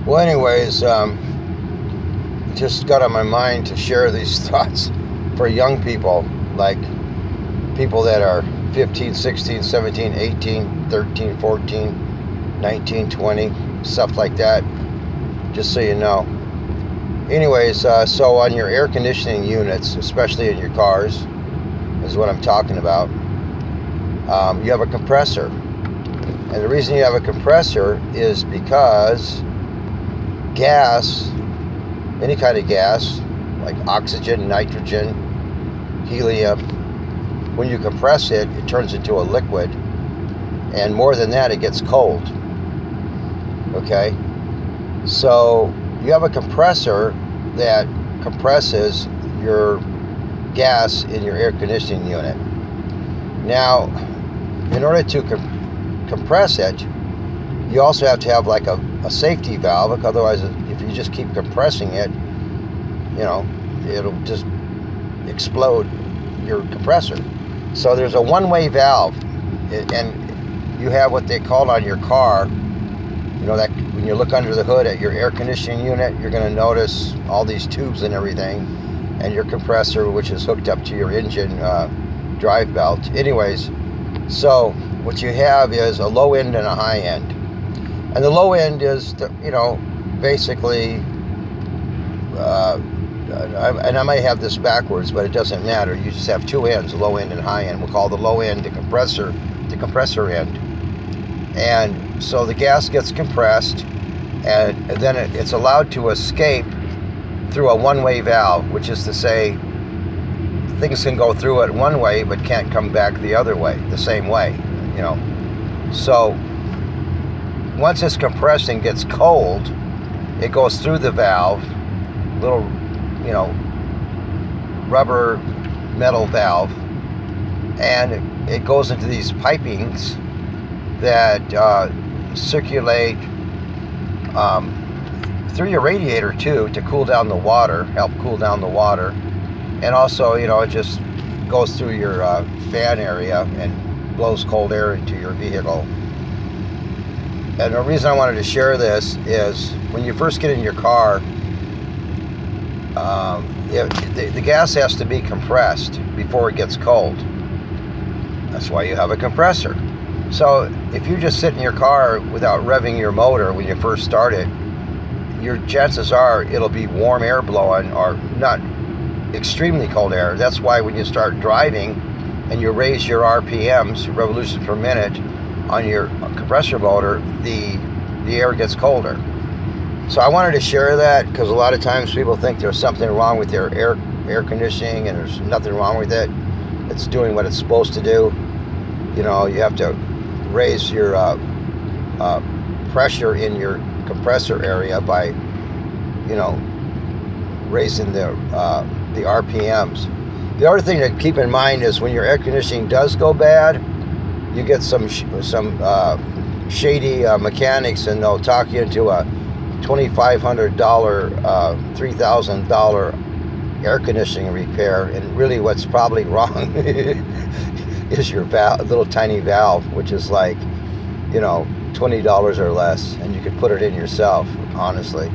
Well, anyways, just got on my mind to share these thoughts for young people, like people that are 15, 16, 17, 18, 13, 14, 19, 20, stuff like that, just so you know. Anyways, so on your air conditioning units, especially in your cars, is what I'm talking about, you have a compressor. And the reason you have a compressor is because gas, any kind of gas, like oxygen, nitrogen, helium, when you compress it, it turns into a liquid. And more than that, it gets cold. Okay? So you have a compressor that compresses your gas in your air conditioning unit. Now, in order to compress it, you also have to have like a safety valve. Otherwise, if you just keep compressing it, it'll just explode your compressor. So there's a one-way valve, and you have what they call on your car, that when you look under the hood at your air conditioning unit, you're going to notice all these tubes and everything, and your compressor, which is hooked up to your engine drive belt. Anyways, so what you have is a low end and a high end. And the low end is, basically, and I might have this backwards, but it doesn't matter. You just have two ends, low end and high end. We'll call the low end the compressor end. And so the gas gets compressed, and then it's allowed to escape through a one-way valve, which is to say things can go through it one way but can't come back the other way, the same way, So once it's compressed and gets cold, it goes through the valve, little, rubber metal valve, and it goes into these pipings that circulate through your radiator too, to cool down the water, help cool down the water. And also, it just goes through your fan area and blows cold air into your vehicle. And the reason I wanted to share this is when you first get in your car, the gas has to be compressed before it gets cold. That's why you have a compressor. So if you just sit in your car without revving your motor when you first start it, your chances are it'll be warm air blowing, or not extremely cold air. That's why when you start driving and you raise your RPMs, revolutions per minute, on your compressor motor, the air gets colder. So I wanted to share that because a lot of times people think there's something wrong with their air conditioning, and there's nothing wrong with it. It's doing what it's supposed to do. You have to raise your pressure in your compressor area by, raising the RPMs. The other thing to keep in mind is when your air conditioning does go bad, you get some shady mechanics, and they'll talk you into a $2,500, $3,000 air conditioning repair. And really what's probably wrong is your little tiny valve, which is like, $20 or less, and you could put it in yourself, honestly.